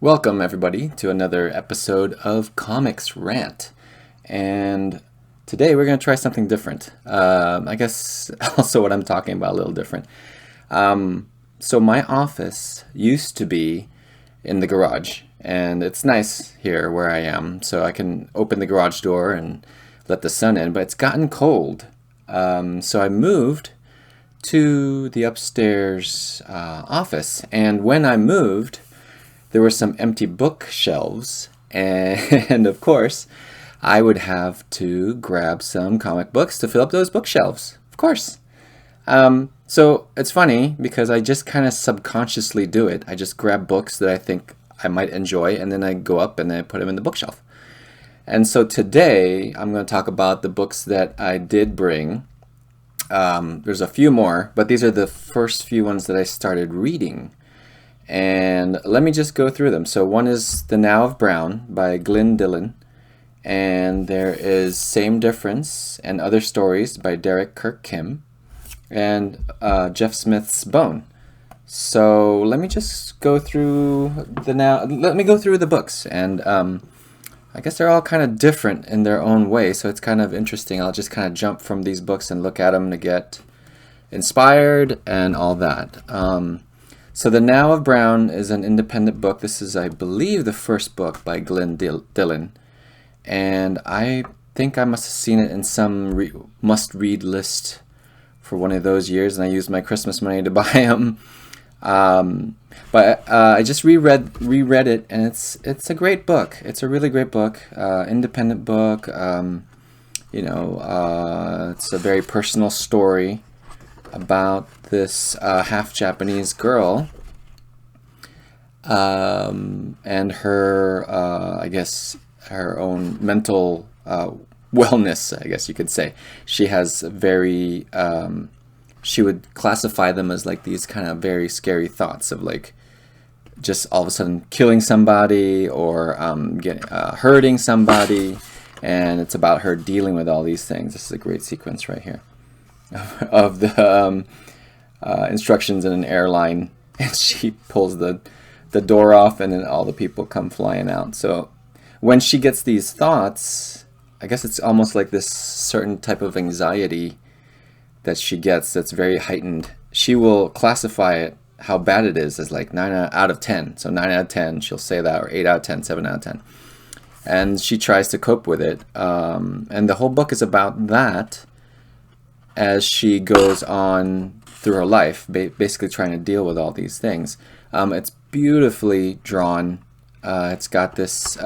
Welcome, everybody, to another episode of Comix Rant. And today we're going to try something different. I guess also what I'm talking about a little different. So my office used to be in the garage, and it's nice here where I am, so I can open the garage door and let the sun in, but it's gotten cold. So I moved to the upstairs office, and when I moved, there were some empty bookshelves, and of course, I would have to grab some comic books to fill up those bookshelves, of course. So it's funny because I just kind of subconsciously do it. I just grab books that I think I might enjoy, and then I go up and I put them in the bookshelf. And so today, I'm going to talk about the books that I did bring. There's a few more, but these are the first few ones that I started reading. And let me just go through them. So one is The Nao of Brown by Glyn, Dillon. And there is Same Difference and Other Stories by Kirk Kim. And Jeff Smith's Bone. So let me just go through let me go through the books. And I guess they're all kind of different in their own way. So it's kind of interesting. I'll just kind of jump from these books and look at them to get inspired and all that. So The Nao of Brown is an independent book. This is, I believe, the first book by Glyn Dillon. And I think I must have seen it in some must-read list for one of those years, and I used my Christmas money to buy them. But I just reread it, and it's a great book. It's a really great book, independent book. It's a very personal story about this half Japanese girl and her, I guess, her own mental wellness, I guess you could say. She has very, she would classify them as like these kind of very scary thoughts of like just all of a sudden killing somebody or hurting somebody, and it's about her dealing with all these things. This is a great sequence right here of the instructions in an airline, and she pulls the door off, and then all the people come flying out. So when she gets these thoughts, I guess it's almost like this certain type of anxiety that she gets that's very heightened. She will classify it, how bad it is, as like 9 out of 10. So 9 out of 10, she'll say that, or 8 out of 10, 7 out of 10. And she tries to cope with it. And the whole book is about that, as she goes on through her life, basically trying to deal with all these things. It's beautifully drawn. It's got this,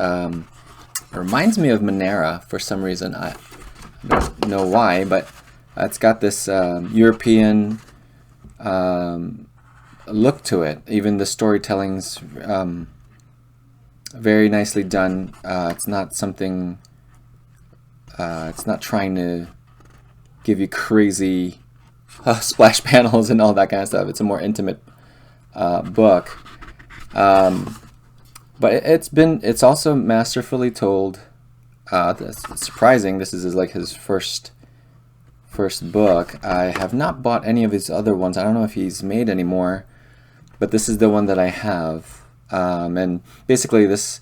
reminds me of Manera for some reason. I don't know why, but it's got this European look to it. Even the storytelling's very nicely done. It's not something, it's not trying to give you crazy splash panels and all that kind of stuff. It's a more intimate book, but it's also masterfully told. It's surprising. This is like his first book. I have not bought any of his other ones. I don't know if he's made any more, but this is the one that I have. And basically, this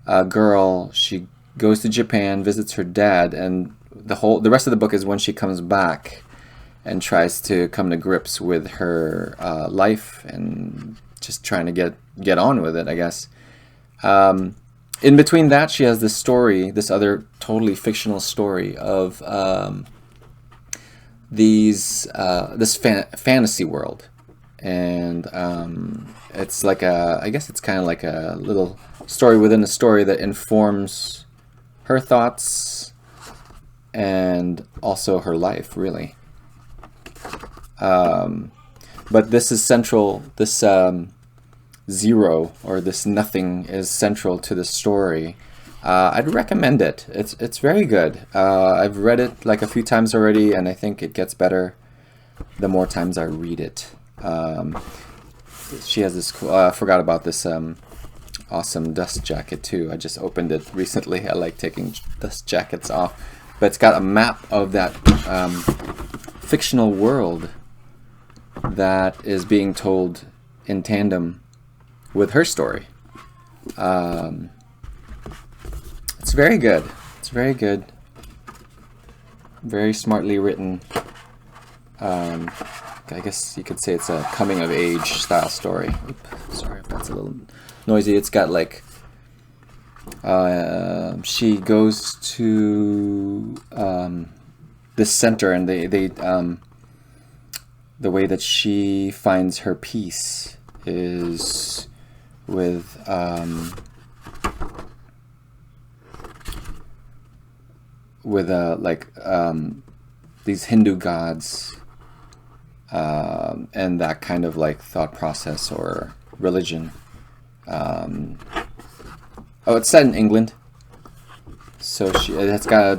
girl, she goes to Japan, visits her dad, and the rest of the book is when she comes back and tries to come to grips with her life and just trying to get on with it, I guess. In between that, she has this story, this other totally fictional story of this fantasy world, and it's like I guess it's kind of like a little story within a story that informs her thoughts and also her life, really. But this is central. This zero, or this nothing, is central to the story. I'd recommend it. It's very good. I've read it like a few times already, and I think it gets better the more times I read it. She has this cool, I forgot about this awesome dust jacket too. I just opened it recently. I like taking dust jackets off. But it's got a map of that fictional world that is being told in tandem with her story. It's very good. It's very good. Very smartly written. I guess you could say it's a coming of age style story. Oops, sorry if that's a little noisy. It's got like she goes to this center, and they the way that she finds her peace is with these Hindu gods, and that kind of like thought process or religion. Oh, it's set in England, so it's got a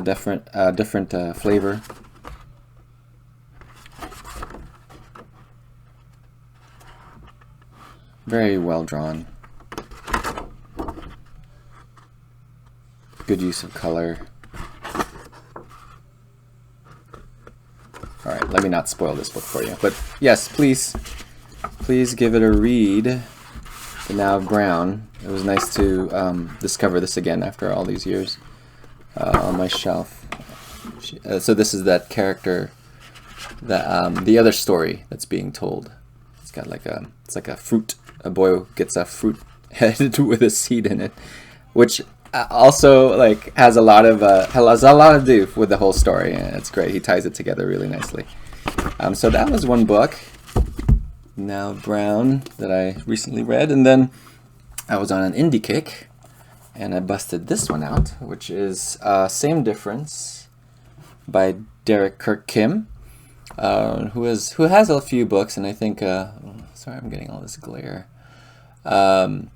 different flavor. Very well drawn. Good use of color. Alright, let me not spoil this book for you. But yes, please give it a read. The Nao of Brown. It was nice to discover this again after all these years on my shelf. So this is that character, that the other story that's being told. It's got like it's like a fruit. A boy gets a fruit head with a seed in it, which also like has a lot to do with the whole story. And it's great. He ties it together really nicely. So that was one book, Nao of Brown, that I recently read, and then I was on an indie kick, and I busted this one out, which is Same Difference by Kirk Kim, who has a few books, and I think sorry, I'm getting all this glare. Who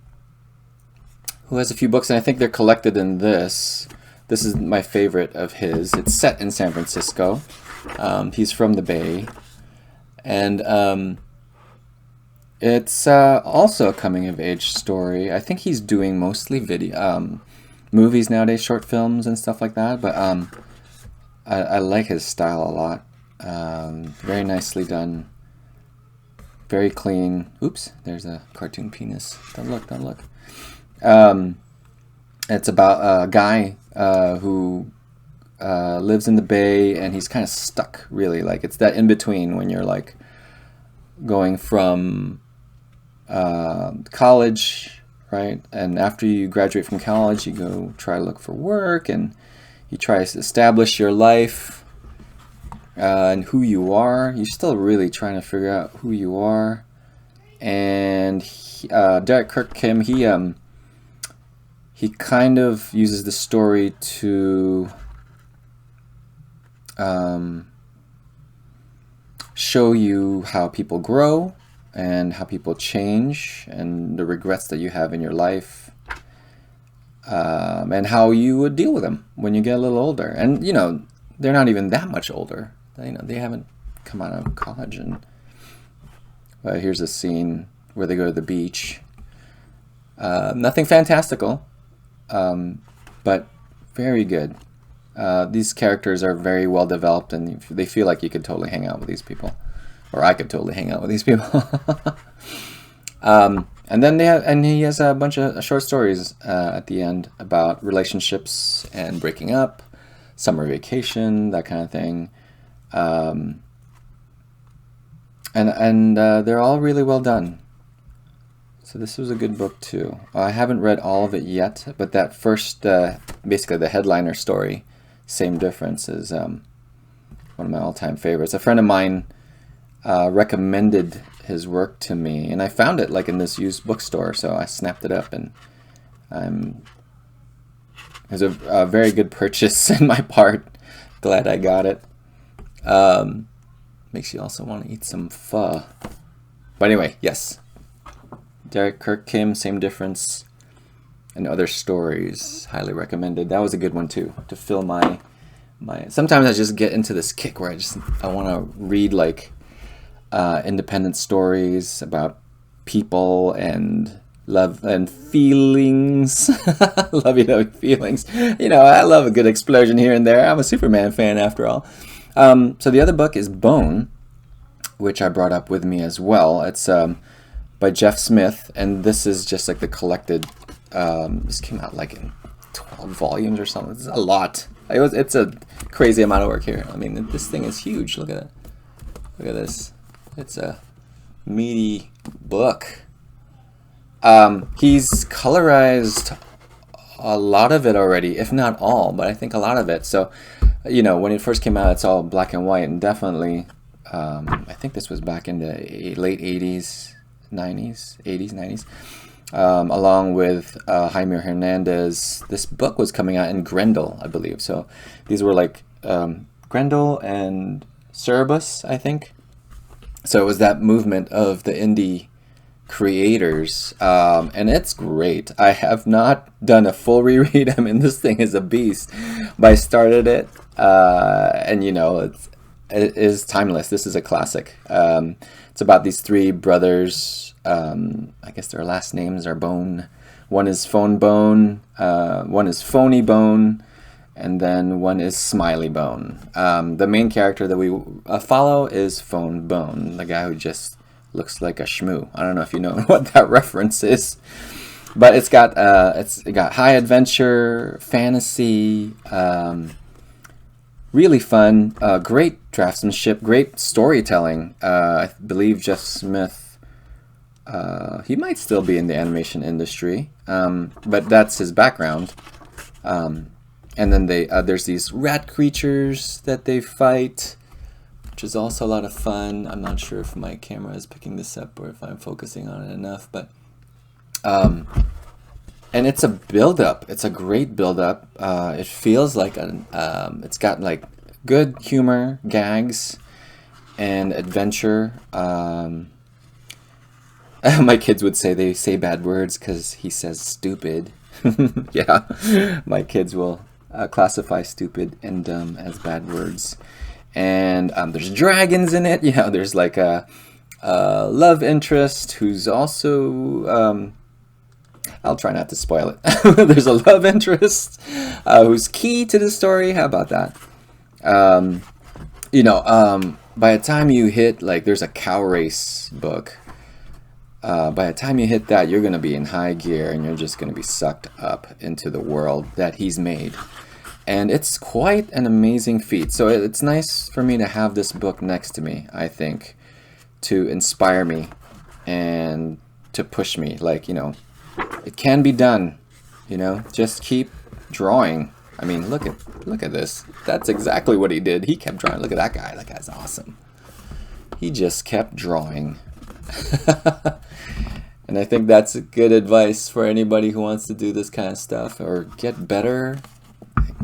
has a few books, and I think they're collected in this. This is my favorite of his. It's set in San Francisco. He's from the Bay, and it's also a coming-of-age story. I think he's doing mostly movies nowadays, short films and stuff like that. But I like his style a lot. Very nicely done. Very clean. Oops, there's a cartoon penis. Don't look, don't look. It's about a guy who lives in the Bay, and he's kind of stuck, really. Like, it's that in-between when you're like going from college, right? And after you graduate from college, you go try to look for work, and you try to establish your life and who you are. You're still really trying to figure out who you are. And Kirk Kim, he kind of uses the story to show you how people grow and how people change and the regrets that you have in your life, and how you would deal with them when you get a little older. And you know, they're not even that much older. You know, they haven't come out of college. And here's a scene where they go to the beach. Nothing fantastical, but very good. These characters are very well developed, and they feel like you could totally hang out with these people, or I could totally hang out with these people. And then he has a bunch of short stories at the end about relationships and breaking up, summer vacation, that kind of thing. And they're all really well done. So this was a good book too. I haven't read all of it yet, but that first, basically the headliner story, Same Difference, is one of my all-time favorites. A friend of mine recommended his work to me, and I found it like in this used bookstore, so I snapped it up, and it was a very good purchase on my part. Glad I got it. Makes you also want to eat some pho. But anyway, yes. Kirk Kim, Same Difference, and Other Stories. Highly recommended. That was a good one too, to fill my... Sometimes I just get into this kick where I want to read like independent stories about people and love and feelings. Lovey-dovey feelings. You know, I love a good explosion here and there. I'm a Superman fan after all. So the other book is Bone, which I brought up with me as well. It's by Jeff Smith, and this is just like the collected This came out like in 12 volumes or something. It's a lot. It's a crazy amount of work here. I mean, this thing is huge. Look at it. Look at this. It's a meaty book. He's colorized a lot of it already, if not all, but I think a lot of it. So, you know, when it first came out, it's all black and white, and definitely, I think this was back in the late 80s, 90s, along with Jaime Hernandez. This book was coming out in Grendel, I believe. So these were like Grendel and Cerebus, I think. So it was that movement of the indie creators, and it's great. I have not done a full reread. I mean, this thing is a beast, but I started it, and you know, it is timeless. This is a classic. It's about these three brothers. I guess their last names are Bone. One is Phone Bone, one is Phony Bone, and then one is Smiley Bone. The main character that we follow is Phone Bone, the guy who just looks like a shmoo. I don't know if you know what that reference is, but it got high adventure, fantasy, really fun, great draftsmanship, great storytelling. I believe Jeff Smith, he might still be in the animation industry, but that's his background. And then there's these rat creatures that they fight, which is also a lot of fun. I'm not sure if my camera is picking this up or if I'm focusing on it enough, but and it's a build-up. It's a great build-up. It feels like it's got like good humor, gags, and adventure. My kids would say they say bad words because he says stupid. Yeah, my kids will classify stupid and dumb as bad words. And there's dragons in it. Yeah, there's like a love interest who's also, I'll try not to spoil it. There's a love interest who's key to the story. How about that? You know, by the time you hit, like, there's a cow race book. By the time you hit that, you're going to be in high gear and you're just going to be sucked up into the world that he's made. And it's quite an amazing feat. So it's nice for me to have this book next to me, I think, to inspire me and to push me. Like, you know, it can be done, you know, just keep drawing. I mean, look at this. That's exactly what he did. He kept drawing. Look at that guy. That guy's awesome. He just kept drawing. And I think that's good advice for anybody who wants to do this kind of stuff or get better.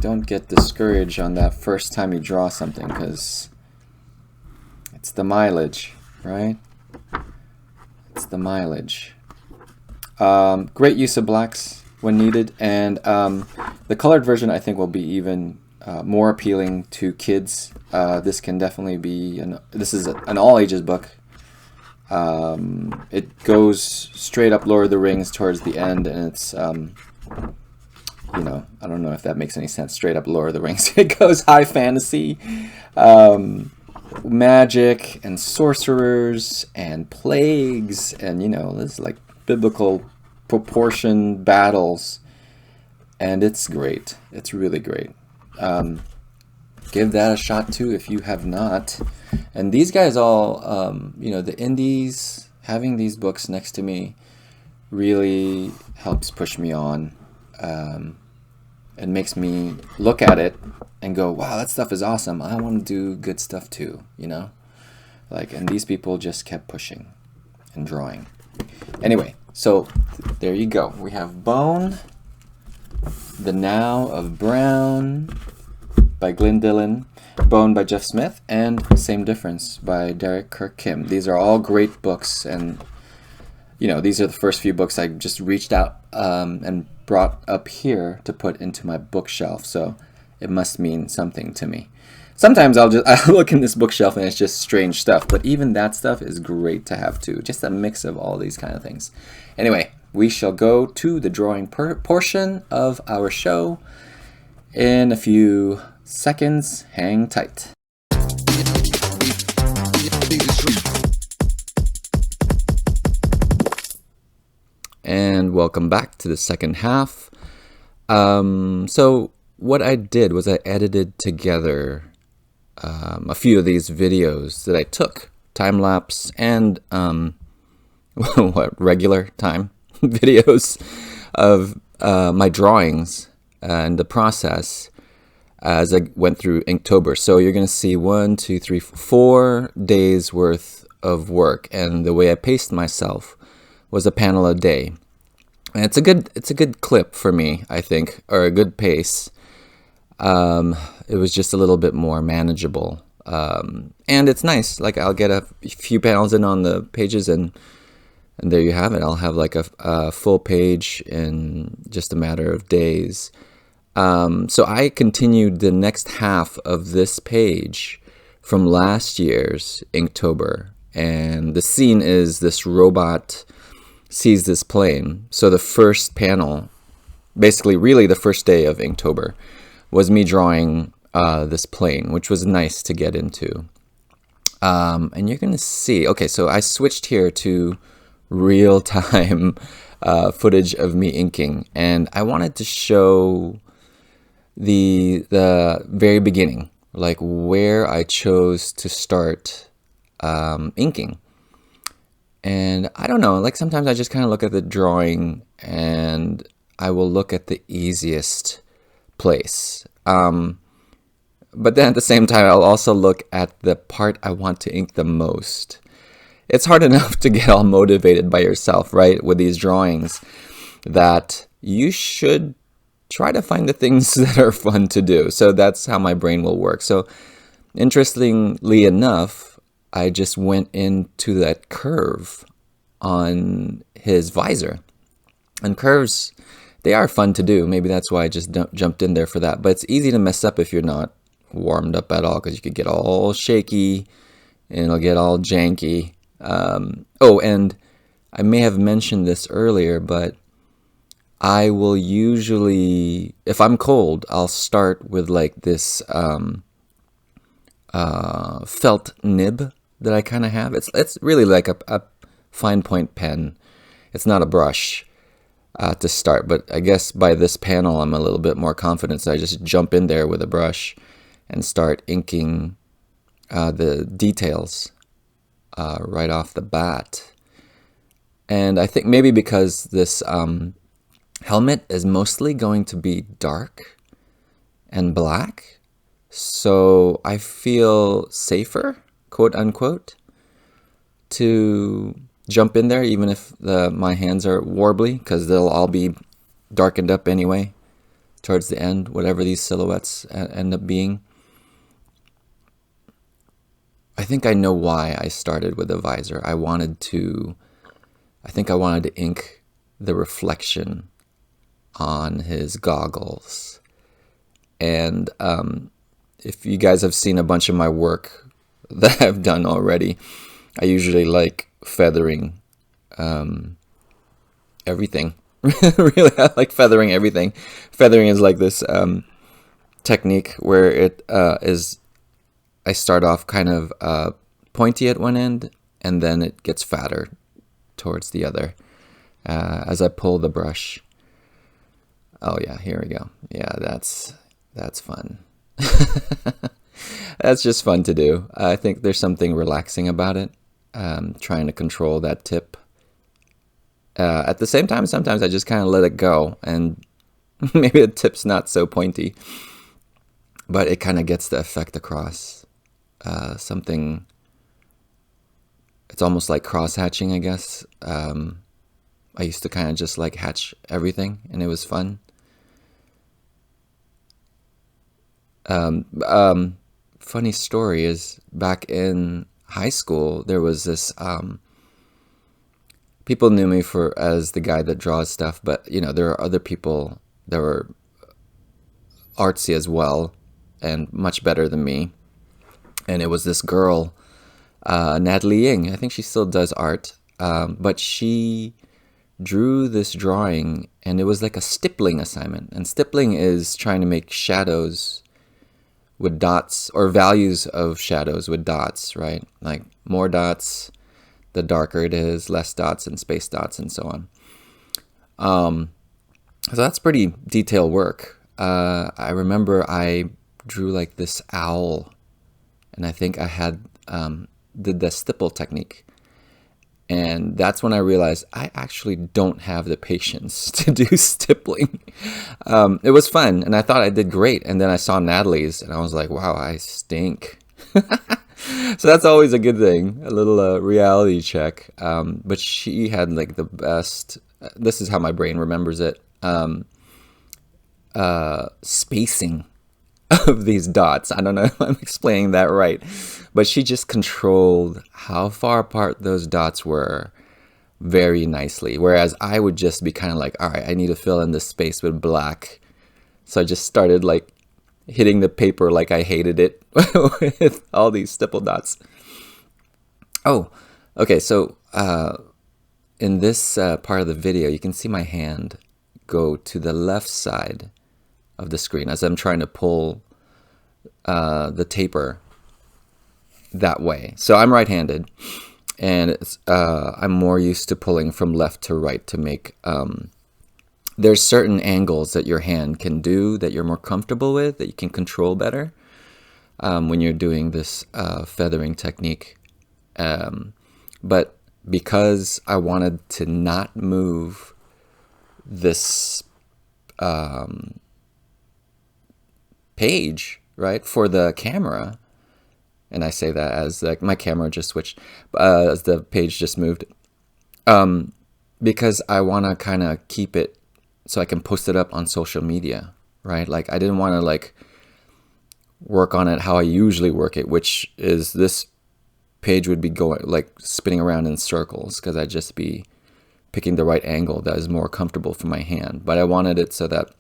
Don't get discouraged on that first time you draw something, because it's the mileage, right? It's the mileage. Great use of blacks when needed, and the colored version I think will be even more appealing to kids. This can definitely be this is an all ages book. It goes straight up Lord of the Rings towards the end, and it's you know, I don't know if that makes any sense. Straight up Lord of the Rings. It goes high fantasy, magic and sorcerers and plagues, and you know, this is like biblical proportion battles, and it's great. It's really great. Give that a shot too if you have not. And these guys all, you know, the indies, having these books next to me really helps push me on. It makes me look at it and go, wow, that stuff is awesome. I want to do good stuff too, you know? Like, and these people just kept pushing and drawing. Anyway, so there you go. We have Bone, the Nao of Brown by Glyn, Dillon, Bone by Jeff Smith, and Same Difference by Kirk Kim. These are all great books, and you know, these are the first few books I just reached out and brought up here to put into my bookshelf, so it must mean something to me. Sometimes I look in this bookshelf and it's just strange stuff, but even that stuff is great to have too. Just a mix of all these kind of things. Anyway, we shall go to the drawing portion of our show in a few seconds. Hang tight. and welcome back to the second half. So what I did was I edited together a few of these videos that I took, time-lapse and regular time videos of my drawings and the process as I went through Inktober. So you're going to see 4 days worth of work, and the way I paced myself was a panel a day. And it's a good clip for me, I think, or a good pace. It was just a little bit more manageable. And it's nice. Like, I'll get a few panels in on the pages, and there you have it. I'll have like a full page in just a matter of days. So I continued the next half of this page from last year's Inktober. And the scene is this robot sees this plane. So the first panel, basically really the first day of Inktober, was me drawing this plane, which was nice to get into. And you're going to see, okay, so I switched here to real-time footage of me inking. And I wanted to show the very beginning, like where I chose to start inking. And I don't know, like sometimes I just kind of look at the drawing and I will look at the easiest place. But then at the same time, I'll also look at the part I want to ink the most. It's hard enough to get all motivated by yourself, right, with these drawings, that you should try to find the things that are fun to do. So that's how my brain will work. So interestingly enough, I just went into that curve on his visor. And curves, they are fun to do. Maybe that's why I just jumped in there for that. But it's easy to mess up if you're not warmed up at all, because you could get all shaky and it'll get all janky. Oh, and I may have mentioned this earlier, but I will usually, if I'm cold, I'll start with like this felt nib that I kind of have. It's really like a fine point pen. It's not a brush to start, but I guess by this panel I'm a little bit more confident, so I just jump in there with a brush and start inking the details right off the bat. And I think maybe because this helmet is mostly going to be dark and black, so I feel safer, quote unquote, to jump in there even if my hands are warbly, because they'll all be darkened up anyway towards the end, whatever these silhouettes end up being. I think I know why I started with a visor. I think I wanted to ink the reflection on his goggles. And if you guys have seen a bunch of my work that I've done already, I usually like feathering everything. Really, I like feathering everything. Feathering is like this technique where it is, I start off kind of pointy at one end, and then it gets fatter towards the other as I pull the brush. Oh yeah, here we go. Yeah, that's fun. That's just fun to do. I think there's something relaxing about it, trying to control that tip. At the same time, sometimes I just kind of let it go, and maybe the tip's not so pointy, but it kind of gets the effect across. Something, it's almost like cross-hatching, I guess. I used to kind of just like hatch everything, and it was fun. Funny story is, back in high school, there was this, people knew me as the guy that draws stuff, but you know, there are other people that were artsy as well and much better than me. And it was this girl, Natalie Ying. I think she still does art, but she drew this drawing, and it was like a stippling assignment. And stippling is trying to make shadows with dots, or values of shadows with dots, right? Like more dots, the darker it is, less dots and space dots and so on. So that's pretty detailed work. I remember I drew like this owl, and I think I had did the stipple technique. And that's when I realized I actually don't have the patience to do stippling. It was fun, and I thought I did great. And then I saw Natalie's, and I was like, wow, I stink. So that's always a good thing, a little reality check. But she had like the best, this is how my brain remembers it, spacing of these dots. I don't know if I'm explaining that right, but she just controlled how far apart those dots were very nicely. Whereas I would just be kind of like, all right, I need to fill in this space with black. So I just started like hitting the paper like I hated it with all these stipple dots. Oh, okay. So in this part of the video, you can see my hand go to the left side of the screen as I'm trying to pull the taper that way. So I'm right-handed, and I'm more used to pulling from left to right to make there's certain angles that your hand can do that you're more comfortable with, that you can control better when you're doing this feathering technique. But because I wanted to not move this page, right, for the camera, and I say that as like my camera just switched as the page just moved, because I want to kind of keep it so I can post it up on social media, right? Like I didn't want to like work on it how I usually work it, which is this page would be going like spinning around in circles because I'd just be picking the right angle that is more comfortable for my hand. But I wanted it so that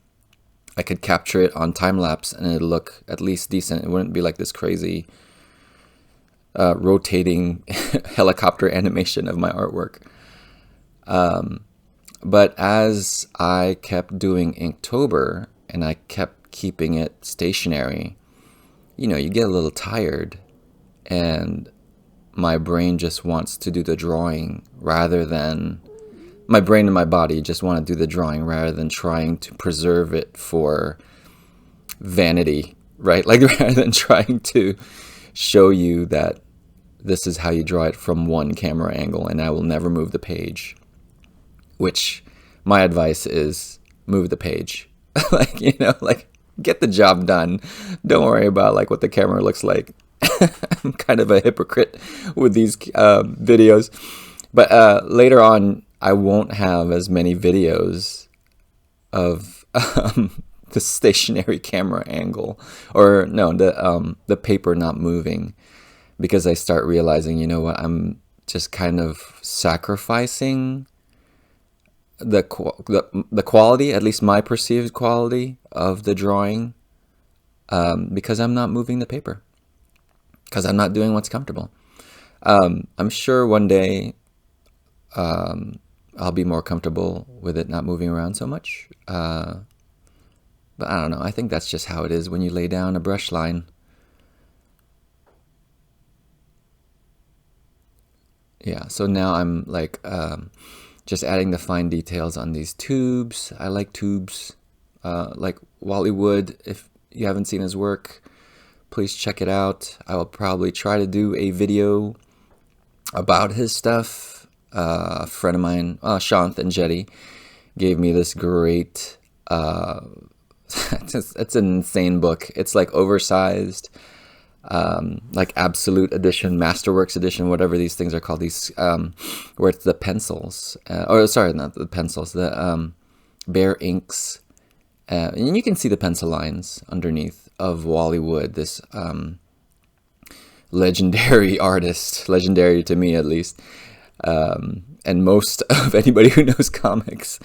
I could capture it on time lapse and it'd look at least decent. It wouldn't be like this crazy rotating helicopter animation of my artwork. But as I kept doing Inktober and I kept keeping it stationary, you know, you get a little tired and my brain just wants to do the drawing rather than, my brain and my body just want to do the drawing rather than trying to preserve it for vanity, right? Like rather than trying to show you that this is how you draw it from one camera angle and I will never move the page. Which my advice is move the page. Like, you know, like get the job done. Don't worry about like what the camera looks like. I'm kind of a hypocrite with these videos. But later on, I won't have as many videos of the stationary camera angle, or no, the paper not moving, because I start realizing, you know what, I'm just kind of sacrificing the quality, at least my perceived quality of the drawing, because I'm not moving the paper, because I'm not doing what's comfortable. I'm sure one day I'll be more comfortable with it not moving around so much. But I don't know. I think that's just how it is when you lay down a brush line. Yeah, so now I'm like just adding the fine details on these tubes. I like tubes. Like Wally Wood, if you haven't seen his work, please check it out. I will probably try to do a video about his stuff. A friend of mine, Shanth and Jetty, gave me this great, it's an insane book. It's like oversized, like Absolute Edition, Masterworks Edition, whatever these things are called, these, where it's the pencils, or sorry, not the pencils, the bare inks, and you can see the pencil lines underneath of Wally Wood, this legendary artist, legendary to me at least, and most of anybody who knows comics.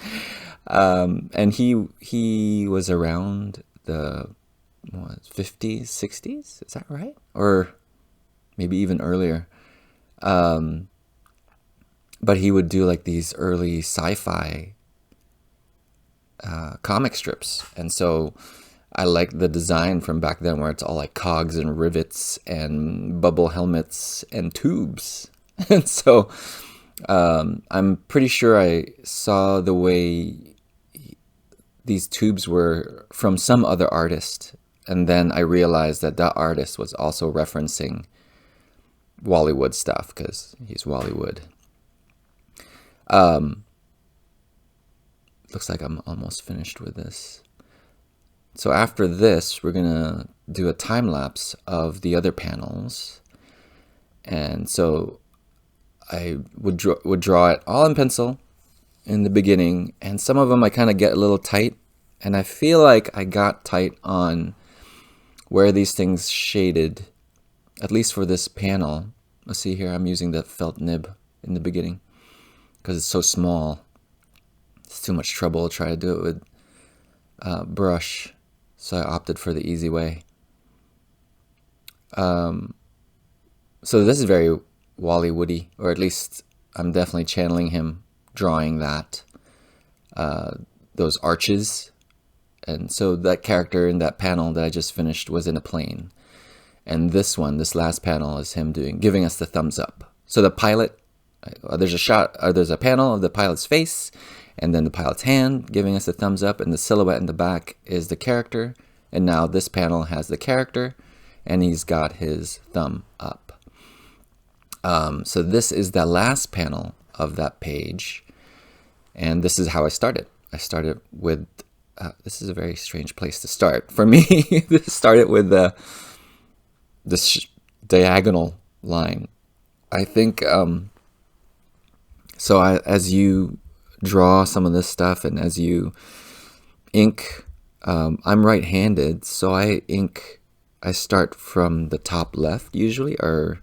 And he was around the 50s, 60s, is that right? Or maybe even earlier. But he would do like these early sci-fi comic strips. And so I like the design from back then where it's all like cogs and rivets and bubble helmets and tubes. And so I'm pretty sure I saw the way these tubes were from some other artist, and then I realized that that artist was also referencing Wally Wood stuff because he's Wally Wood. Looks like I'm almost finished with this. So after this, we're gonna do a time lapse of the other panels, and so I would draw it all in pencil in the beginning, and some of them I kind of get a little tight, and I feel like I got tight on where these things shaded, at least for this panel. Let's see here, I'm using the felt nib in the beginning because it's so small. It's too much trouble to try to do it with brush, so I opted for the easy way. So this is very Wally Woody, or at least I'm definitely channeling him, drawing that, those arches. And so that character in that panel that I just finished was in a plane. And this one, this last panel, is him giving us the thumbs up. So the pilot, there's a panel of the pilot's face, and then the pilot's hand giving us a thumbs up, and the silhouette in the back is the character. And now this panel has the character, and he's got his thumb up. So this is the last panel of that page, and this is how I started. I started with, this is a very strange place to start for me. This started with this diagonal line. I think, so as you draw some of this stuff and as you ink, I'm right-handed, so I start from the top left usually, or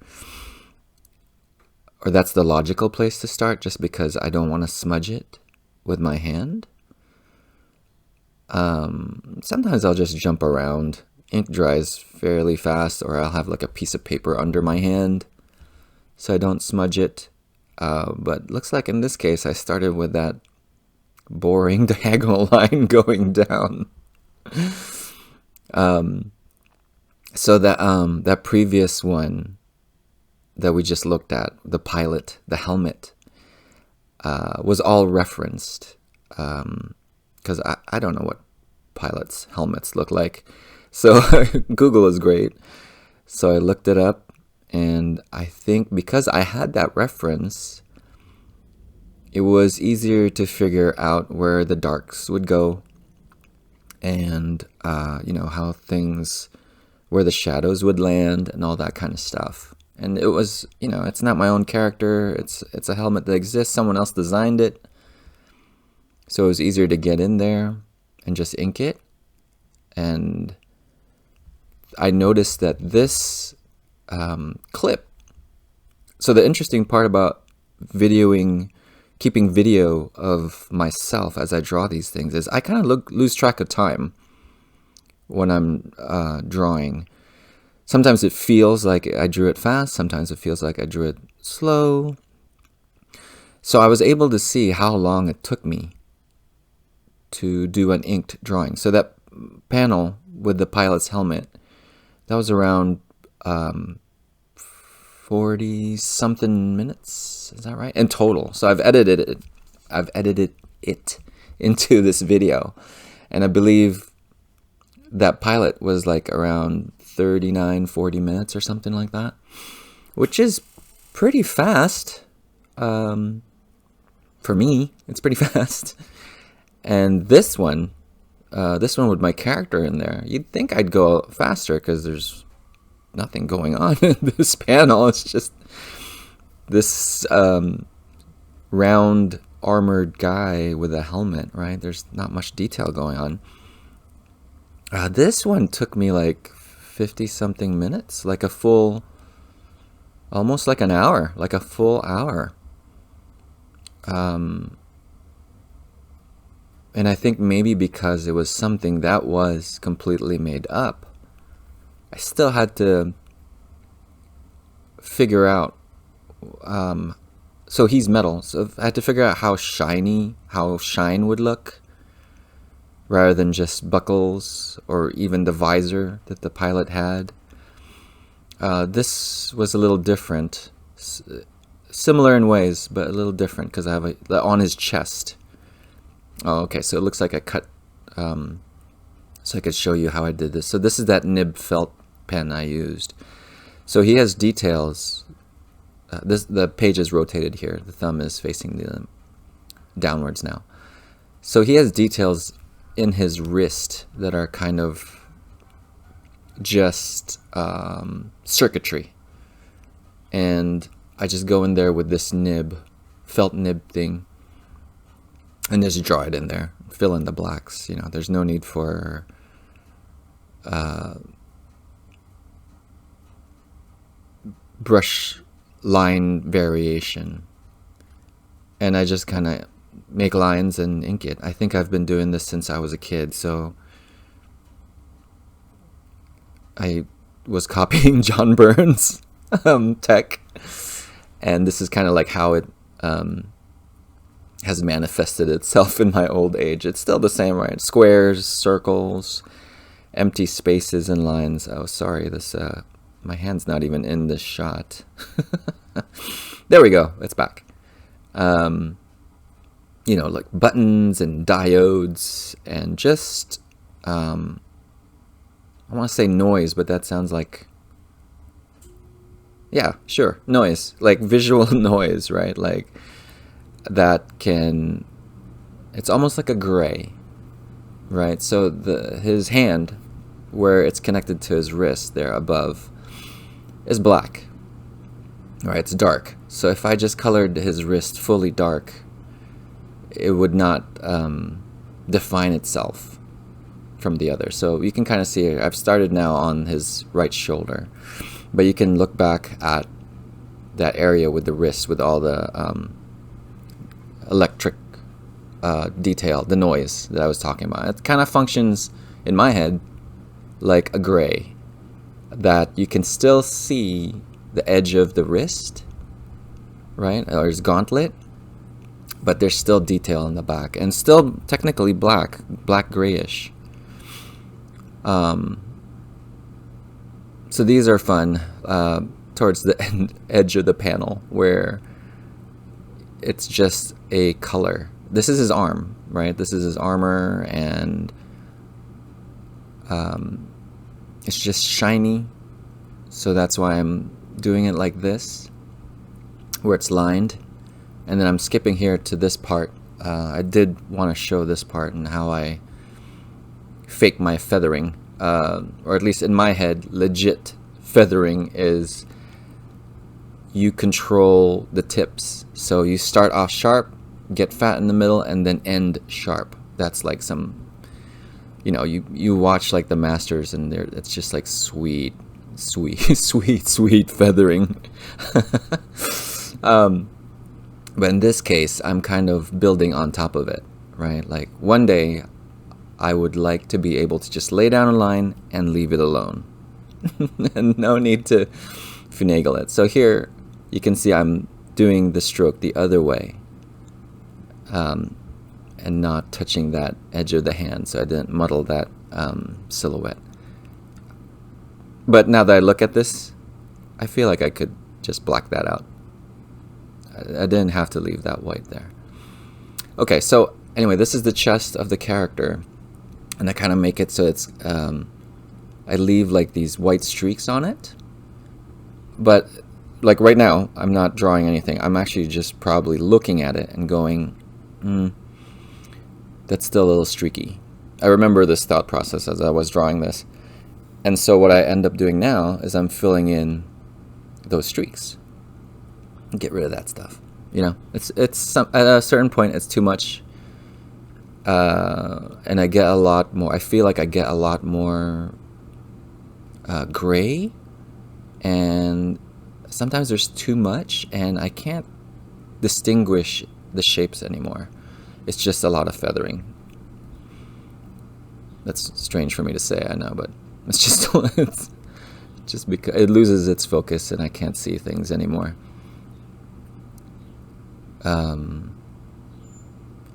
that's the logical place to start, just because I don't want to smudge it with my hand. Sometimes I'll just jump around. Ink dries fairly fast, or I'll have like a piece of paper under my hand so I don't smudge it. But looks like in this case I started with that boring diagonal line going down. So that previous one that we just looked at, the pilot, the helmet, was all referenced, because I don't know what pilots' helmets look like. So Google is great. So I looked it up, and I think because I had that reference, it was easier to figure out where the darks would go, and how things, where the shadows would land and all that kind of stuff. And it was, it's not my own character. It's a helmet that exists. Someone else designed it. So it was easier to get in there and just ink it. And I noticed that this clip. So the interesting part about keeping video of myself as I draw these things is I kind of lose track of time when I'm drawing. Sometimes it feels like I drew it fast. Sometimes it feels like I drew it slow. So I was able to see how long it took me to do an inked drawing. So that panel with the pilot's helmet, that was around 40-something minutes. Is that right? In total. So I've edited it into this video. And I believe that pilot was like around 39-40 minutes or something like that, which is pretty fast. For me, it's pretty fast. And this one with my character in there, you'd think I'd go faster because there's nothing going on in this panel. It's just this round armored guy with a helmet, right? There's not much detail going on. This one took me like 50-something minutes, like a full, almost like an hour, like a full hour. And I think maybe because it was something that was completely made up, I still had to figure out, so he's metal, so I had to figure out how shine would look, rather than just buckles or even the visor that the pilot had. This was a little different. similar in ways, but a little different because I have on his chest. Oh, okay, so it looks like I cut, so I could show you how I did this. So this is that nib felt pen I used. So he has details. The page is rotated here. The thumb is facing the downwards now. So he has details in his wrist that are kind of just circuitry. And I just go in there with this nib, felt nib thing, and just draw it in there. Fill in the blacks. You know, there's no need for brush line variation. And I just kind of make lines and ink it. I think I've been doing this since I was a kid, so I was copying John Byrne's tech, and this is kind of like how it has manifested itself in my old age. It's still the same, right? Squares, circles, empty spaces and lines. Oh, sorry, this my hand's not even in this shot. There we go, it's back. You know, like buttons and diodes and just I want to say noise, but that sounds like, yeah, sure, noise, like visual noise, right? Like that can, it's almost like a gray, right? So his hand, where it's connected to his wrist there above, is black, right? It's dark. So if I just colored his wrist fully dark, it would not define itself from the other. So you can kind of see, I've started now on his right shoulder, but you can look back at that area with the wrist with all the electric detail, the noise that I was talking about. It kind of functions in my head like a gray, that you can still see the edge of the wrist, right, or his gauntlet, but there's still detail in the back, and still technically black grayish. So these are fun towards the edge of the panel where it's just a color. This is his arm, right? This is his armor, and it's just shiny. So that's why I'm doing it like this, where it's lined. And then I'm skipping here to this part. I did want to show this part and how I fake my feathering, or at least in my head, legit feathering is you control the tips. So you start off sharp, get fat in the middle, and then end sharp. That's like some, you know, you watch like the masters, and it's just like sweet feathering. But in this case, I'm kind of building on top of it, right? Like one day I would like to be able to just lay down a line and leave it alone. And no need to finagle it. So here you can see I'm doing the stroke the other way, and not touching that edge of the hand, so I didn't muddle that silhouette. But now that I look at this, I feel like I could just black that out. I didn't have to leave that white there. Okay, so anyway, this is the chest of the character, and I kind of make it so it's I leave like these white streaks on it. But like right now, I'm not drawing anything. I'm actually just probably looking at it and going, that's still a little streaky. I remember this thought process as I was drawing this. And so what I end up doing now is I'm filling in those streaks. Get rid of that stuff. You know, it's at a certain point it's too much, and I get a lot more. I feel like I get a lot more gray, and sometimes there's too much, and I can't distinguish the shapes anymore. It's just a lot of feathering. That's strange for me to say, I know, but it's just it's just because it loses its focus and I can't see things anymore.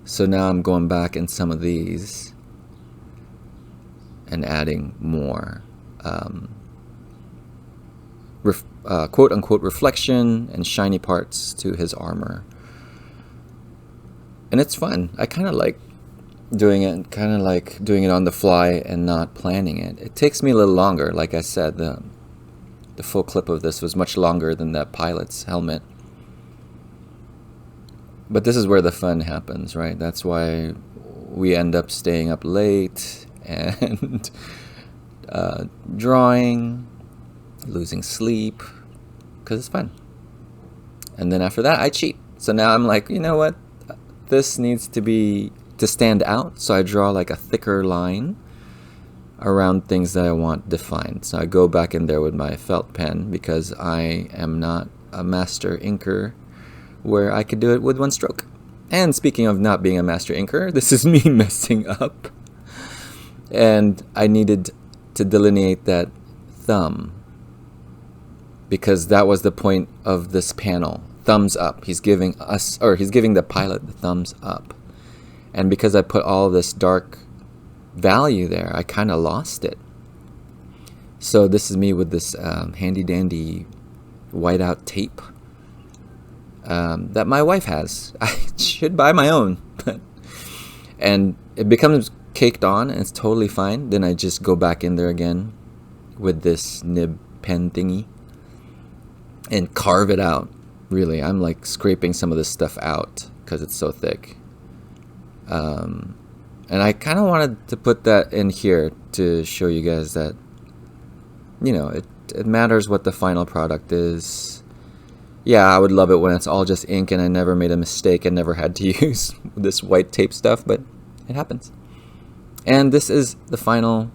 So now I'm going back in some of these and adding more quote-unquote reflection and shiny parts to his armor. And it's fun. I kind of like doing it on the fly and not planning it. It takes me a little longer. Like I said, the full clip of this was much longer than that pilot's helmet. But this is where the fun happens, right? That's why we end up staying up late and drawing, losing sleep, because it's fun. And then after that, I cheat. So now I'm like, you know what? This needs to stand out. So I draw like a thicker line around things that I want defined. So I go back in there with my felt pen because I am not a master inker where I could do it with one stroke. And speaking of not being a master inker, this is me messing up. And I needed to delineate that thumb because that was the point of this panel. Thumbs up. He's giving the pilot the thumbs up. And because I put all this dark value there, I kind of lost it. So this is me with this handy dandy whiteout tape that my wife has. I should buy my own. And it becomes caked on and it's totally fine. Then I just go back in there again with this nib pen thingy and carve it out. Really, I'm like scraping some of this stuff out because it's so thick. And I kind of wanted to put that in here to show you guys that, you know, it matters what the final product is. Yeah, I would love it when it's all just ink and I never made a mistake and never had to use this white tape stuff, but it happens. And this is the final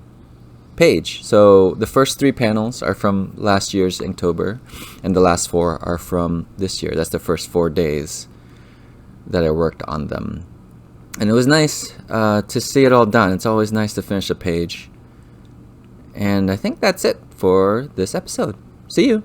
page. So the first 3 panels are from last year's Inktober, and the last 4 are from this year. That's the first 4 days that I worked on them. And it was nice to see it all done. It's always nice to finish a page. And I think that's it for this episode. See you!